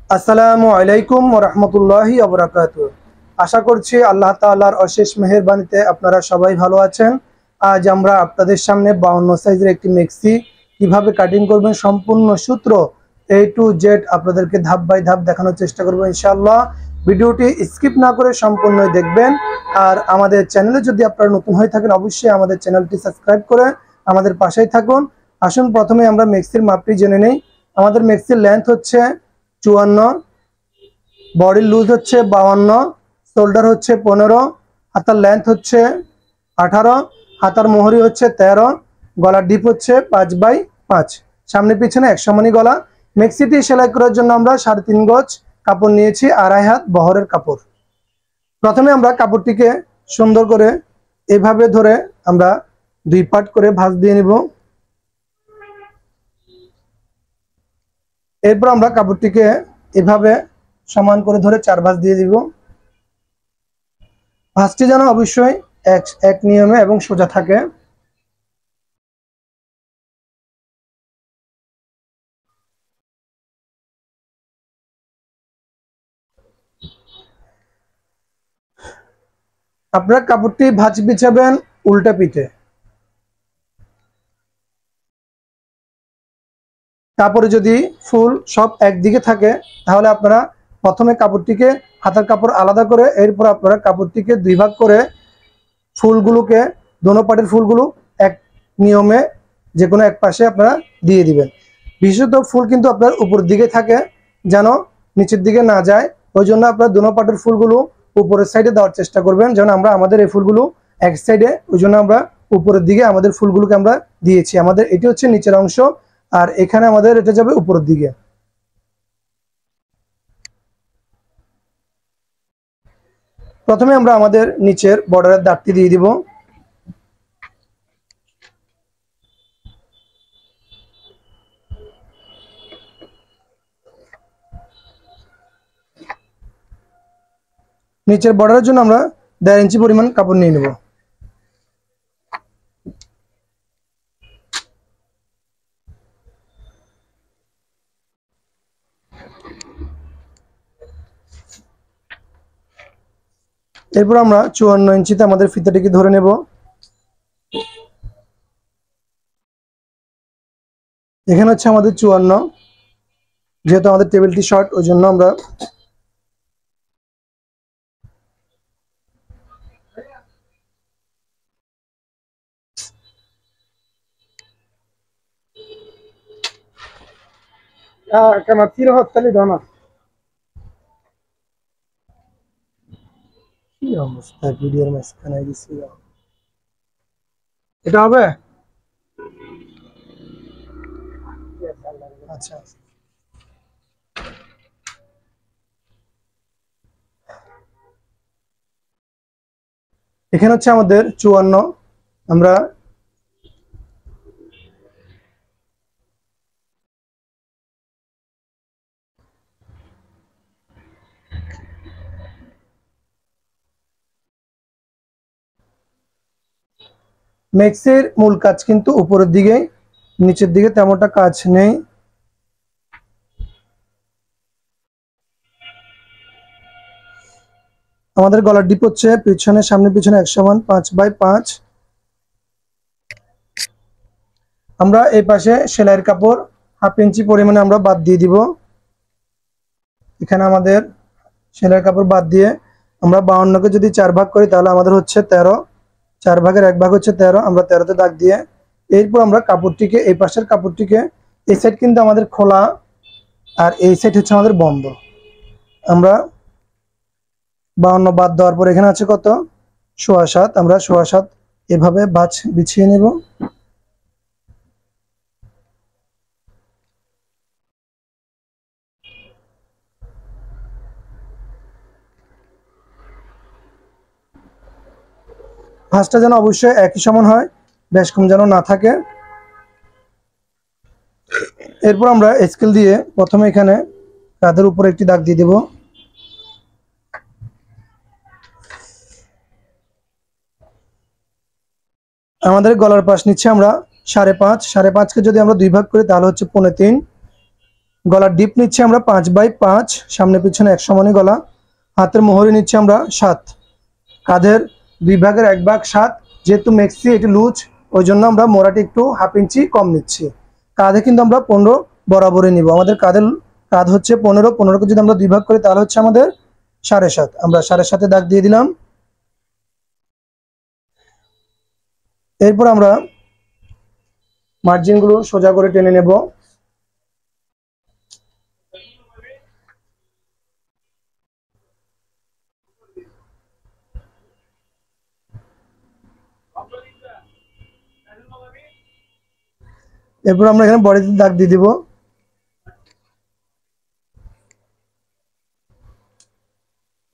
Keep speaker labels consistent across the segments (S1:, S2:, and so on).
S1: আসসালামু আলাইকুম ওয়া রাহমাতুল্লাহি ওয়া বারাকাতুহু। আশা করছি আল্লাহ তাআলার অশেষ মেহেরবানিতে আপনারা সবাই ভালো আছেন। আজ আমরা আপনাদের সামনে 52 সাইজের একটি মেক্সি কিভাবে কাটিং করবেন সম্পূর্ণ সূত্র A to Z আপনাদেরকে ধাপ বাই ধাপ দেখানোর চেষ্টা করব ইনশাআল্লাহ। ভিডিওটি স্কিপ না করে সম্পূর্ণই দেখবেন। আর আমাদের চ্যানেলে যদি আপনারা নতুন হয়ে থাকেন অবশ্যই আমাদের চ্যানেলটি সাবস্ক্রাইব করে আমাদের পাশেই থাকুন। আসুন প্রথমে আমরা মেক্সির মাপটি জেনে নেই। আমাদের মেক্সির লেন্থ হচ্ছে 54, বডির লুজ হচ্ছে 52, শোল্ডার হচ্ছে 15, হাতার লেন্থ হচ্ছে 18, হাতার মোহরি হচ্ছে 13, গলার ডিপ হচ্ছে 5/5, সামনে পিছনে এক সমানই গলা। মেক্সিটি সেলাই করার জন্য আমরা 3.5 গজ কাপড় নিয়েছি, 2.5 হাত বহরের কাপড়। প্রথমে আমরা কাপড়টিকে সুন্দর করে এভাবে ধরে আমরা 2 পার্ট করে ভাঁজ দিয়ে নিব। এরপর আমরা কাপড়টিকে এভাবে সমান করে ধরে 4 ভাঁজ দিয়ে দিব। ভাঁজটি যেন অবশ্যই এক নিয়মে এবং সোজা থাকে। আপনারা কাপড়টি ভাঁজ বিছাবেন উল্টা পিঠে। কাপড়ে যদি ফুল সব একদিকে থাকে তাহলে আপনারা প্রথমে কাপড়টিকে হাতার কাপড় আলাদা করে এরপর আপনারা কাপড়টিকে 2 ভাগ করে ফুলগুলোকে দোনো পাটের ফুলগুলো এক নিয়মে যে কোনো এক পাশে আপনারা দিয়ে দিবেন। বিশেষত ফুল কিন্তু আপনার উপর দিকে থাকে, যেন নিচের দিকে না যায়। ওই জন্য আপনার দোনো পাটের ফুলগুলো উপরের সাইডে দেওয়ার চেষ্টা করবেন, যেন আমরা আমাদের এই ফুলগুলো এক সাইডে, ওই জন্য আমরা উপরের দিকে আমাদের ফুলগুলোকে আমরা দিয়েছি। আমাদের এটি হচ্ছে নিচের অংশ আর এখানে আমাদের এটা যাবে উপরের দিকে। প্রথমে আমরা আমাদের নিচের বর্ডারের দাগটি দিয়ে দিব। নিচের বর্ডারের জন্য আমরা 1.5 ইঞ্চি পরিমাণ কাপড় নিয়ে নেব। এরপর আমরা 54 ইঞ্চিতে আমাদের ফিতাটিকে ধরে নেব। এখানে হচ্ছে আমাদের 54, যেহেতু আমাদের টেবিলটি শর্ট ওই জন্য আমরা কি অবস্থা ভিডিওর মাঝখানে গেছি। এটা হবে আচ্ছা। এখানে হচ্ছে আমাদের 54, আমরা মেক্সের মূল কাজ কিন্তু উপরের দিকে, নিচের দিকে তেমনটা কাজ নেই। আমাদের গলার ডিপ হচ্ছে পিছনে সামনে পিছনে এক সমান 5/5। আমরা এই পাশে সেলাইয়ের কাপড় 1/2 ইঞ্চি পরিমাণে আমরা বাদ দিয়ে দিব। এখানে আমাদের সেলাইয়ের কাপড় বাদ দিয়ে আমরা 52কে যদি 4 ভাগ করি তাহলে আমাদের হচ্ছে 13, 4 ভাগের 1 ভাগ হচ্ছে 13, আমরা 13তে দাগ দিয়ে এরপর আমরা কাপড়টিকে এই পাশের কাপড়টিকে, এই সাইড কিন্তু আমাদের খোলা আর এই সাইড হচ্ছে আমাদের বন্ধ। আমরা 52 বাদ দেওয়ার পর এখানে আছে কত 7.25, আমরা 7.25 এভাবে ভাঁজ বিছিয়ে নেব। ভাঁজটা যেন অবশ্যই একই সমান হয়, বেশ কম যেন না থাকে। এরপর আমরা স্কেল দিয়ে প্রথমে এখানে কাঁধের উপরে একটি দাগ দিয়ে দেব। আমাদের গলার পাশ নিচ্ছে আমরা 5.5, 5.5কে যদি আমরা 2 ভাগ করি তাহলে হচ্ছে 3.5, গলার ডিপ নিচ্ছি আমরা 5/5, সামনে পিছনে এক সমানই গলা। হাতের মোহরি নিচ্ছি আমরা 7, কাঁধের 2 ভাগের 1 ভাগ 7। যেহেতু মেক্সি এটি লুজ, ওই জন্য আমরা মোড়াটি একটু 1/2 ইঞ্চি কম নিচ্ছি। কাঁধে কিন্তু আমরা 15 বরাবরই নিব। আমাদের কাঁধ হচ্ছে 15কে যদি আমরা 2 ভাগ করি তাহলে হচ্ছে আমাদের 7.5। আমরা 7.5 দাগ দিয়ে দিলাম। এরপর আমরা মার্জিনগুলো সোজা করে টেনে নেব। এরপর আমরা এখানে বডিতে দাগ দিয়ে দিব।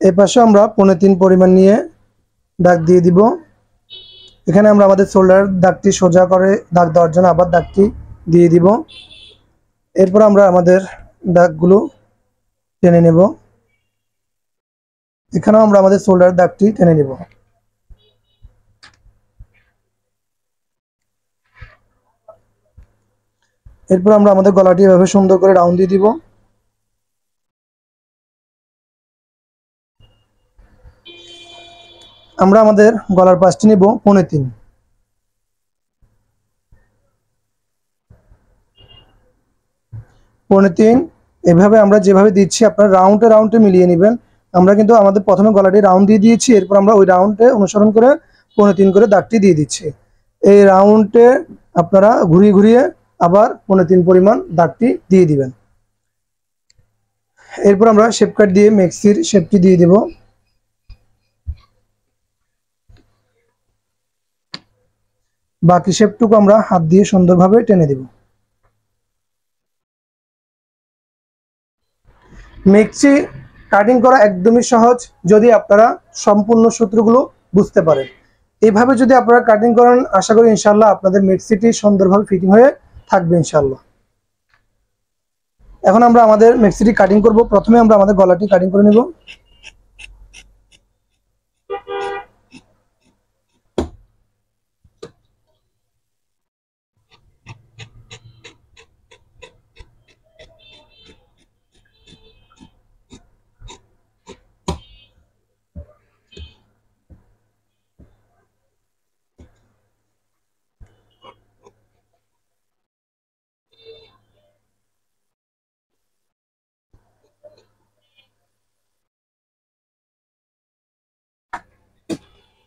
S1: এই পাশে আমরা 1.5 পরিমাণ নিয়ে দাগ দিয়ে দিব। এখানে আমরা আমাদের শোল্ডার দাগটি সোজা করে দাগ দেওয়ার জন্য আবার দাগটি দিয়ে দিব। এরপর আমরা আমাদের দাগগুলো টেনে নেব। এখানেও আমরা আমাদের শোল্ডার দাগটি টেনে নেব। এরপর আমরা আমাদের গলাটি এভাবে সুন্দর করে রাউন্ড দিয়ে দিব। আমরা আমাদের গলার পাশটি নিব 3.5। এভাবে আমরা যেভাবে দিচ্ছি আপনারা রাউন্ডে মিলিয়ে নেবেন। আমরা কিন্তু আমাদের প্রথমে গলাটি রাউন্ড দিয়ে দিয়েছি, এরপর আমরা ওই রাউন্ডে অনুসরণ করে 3.5 করে দাগটি দিয়ে দিচ্ছি। এই রাউন্ডে আপনারা ঘুরিয়ে ঘুরিয়ে আবার 3.5 পরিমাণ দাগটি দিয়ে দিবেন। এরপর আমরা শেপ কাট দিয়ে মেক্সির শেপটি দিয়ে দেব। বাকি শেপটুকু আমরা হাত দিয়ে সুন্দরভাবে টেনে দেব। মেক্সি কাটিং করা একদমই সহজ যদি আপনারা সম্পূর্ণ সূত্রগুলো বুঝতে পারেন। এইভাবে যদি আপনারা কাটিং করেন আশা করি ইনশাআল্লাহ আপনাদের মেক্সিটি সুন্দরভাবে ফিটিং হয়ে থাকবে ইনশাআল্লাহ। এখন আমরা আমাদের মেক্সিটি কাটিং করব। প্রথমে আমরা আমাদের গলাটি কাটিং করে নেব।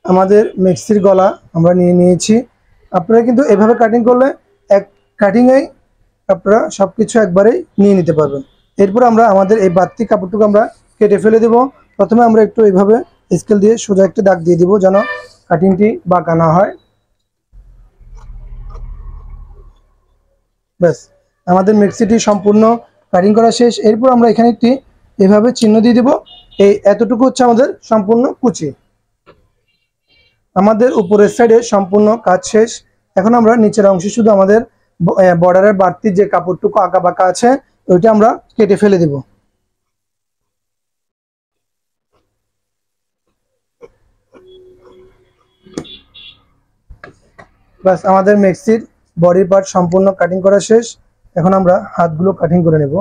S1: আমাদের মেক্সির গলা আমরা নিয়ে নিয়েছি। আপনারা কিন্তু এভাবে কাটিং করলে এক কাটিংয়েই আপনারা সবকিছু একবারেই নিয়ে নিতে পারবেন। এরপর আমরা আমাদের এই বাড়তি কাপড়টুকু আমরা কেটে ফেলে দেব। প্রথমে আমরা একটু এইভাবে স্কেল দিয়ে সোজা একটা দাগ দিয়ে দিব যেন কাটিংটি বাঁকা না হয়। ব্যাস আমাদের মেক্সিটি সম্পূর্ণ কাটিং করা শেষ। এরপর আমরা এখানে একটি এভাবে চিহ্ন দিয়ে দিব। এই এতটুকু হচ্ছে আমাদের সম্পূর্ণ কুচি। আমাদের উপরের সাইডে সম্পূর্ণ কাজ শেষ। এখন আমরা নিচের অংশে শুধু আমাদের বর্ডারের বাড়তি যে কাপড়টুকু আঁকা বাঁকা আছে ওইটা আমরা কেটে ফেলে দেব। বাস আমাদের মেক্সির বডি পার্ট সম্পূর্ণ কাটিং করা শেষ। এখন আমরা হাতগুলো কাটিং করে নেব।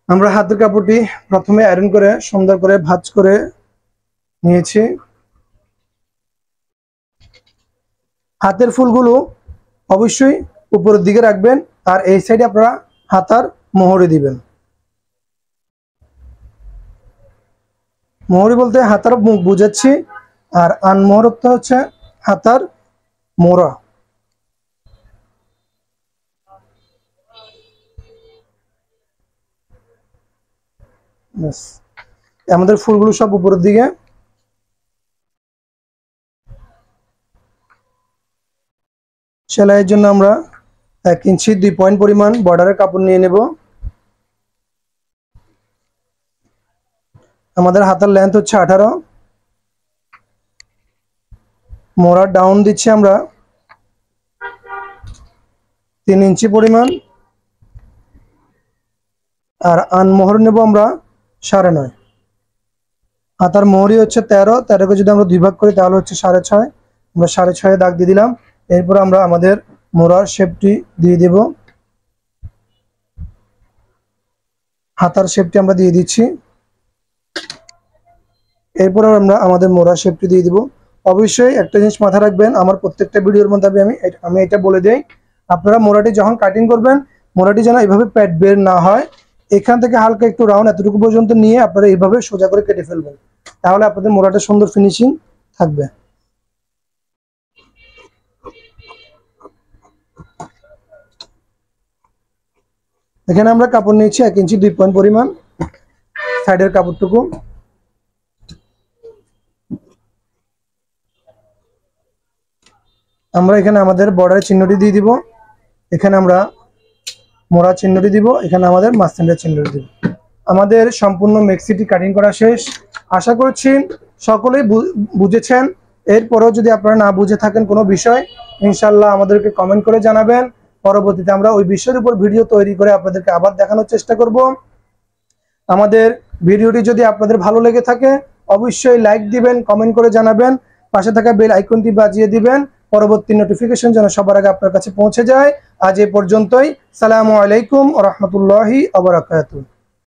S1: আমরা হাতের কাপড়টি প্রথমে আয়রন করে সুন্দর করে ভাঁজ করে নিয়েছি। হাতের ফুলগুলো অবশ্যই উপরের দিকে রাখবেন আর এই সাইডে আপনারা হাতার মোহরি দিবেন। মোহরি বলতে হাতার মুখ বুঝাচ্ছি, আর আনমোহরত্ব হচ্ছে হাতার মোড়া। আমাদের ফুলগুলো সব উপরের দিকে। সেলাইয়ের জন্য আমরা 1 ইঞ্চি 2 পয়েন্ট পরিমাণ বর্ডারের কাপড় নিয়ে নেব। আমাদের হাতার লেন্থ হচ্ছে 18। মোড়া ডাউন দিচ্ছি আমরা 3 ইঞ্চি পরিমাণ, আর আনমোহর নেব আমরা 9.5। হাতার মোহরি হচ্ছে 13কে যদি আমরা 2 ভাগ করি তাহলে হচ্ছে 6.5। আমরা 6.5 দাগ দিয়ে দিলাম। এরপর আমরা আমাদের মোড়ার শেপটি দিয়ে দেব। হাতার শেপটি আমরা দিয়ে দিচ্ছি। এরপর আমরা আমাদের মোড়ার শেপটি দিয়ে দিব। অবশ্যই একটা জিনিস মাথায় রাখবেন, আমার প্রত্যেকটা ভিডিওর মধ্যে আমি এটা বলে দেই, আপনারা মোড়াটি যখন কাটিং করবেন, মোড়াটি যেন এইভাবে প্যাড বের না হয়। এখান থেকে হালকা একটু রাউন্ড এতটুকু পর্যন্ত নিয়ে আপনারা এইভাবে সোজা করে কেটে ফেলবেন, তাহলে আপনাদের মোড়াটা সুন্দর ফিনিশিং থাকবে। এখানে আমরা কাপড় নিয়েছি 1 ইঞ্চি 2 পয়েন্ট পরিমাণ, সাইডের কাপড়টুকু। আমরা এখানে আমাদের বর্ডারের চিহ্নটি দিয়ে দিব, এখানে আমরা মোড়া চিহ্নটি দিব, এখানে আমাদের মাঝখানের চিহ্নটি দিব। আমাদের সম্পূর্ণ মেক্সিটি কাটিং করা শেষ। আশা করছি সকলেই বুঝেছেন। এরপরেও যদি আপনারা না বুঝে থাকেন কোনো বিষয়, ইনশাল্লাহ আমাদেরকে কমেন্ট করে জানাবেন। পরবর্তীতে আমরা ওই বিষয়ের উপর ভিডিও তৈরি করে আপনাদেরকে আবার দেখানোর চেষ্টা করব। আমাদের ভিডিওটি যদি আপনাদের ভালো লেগে থাকে অবশ্যই লাইক দিবেন, কমেন্ট করে জানাবেন, পাশে থাকা বেল আইকনটি বাজিয়ে দিবেন, পরবর্তী নোটিফিকেশন যেন সবার আগে আপনার কাছে পৌঁছে যায়। আজ এ পর্যন্তই। সালামু আলাইকুম ওয়া রাহমাতুল্লাহি ওয়া বারাকাতুহু।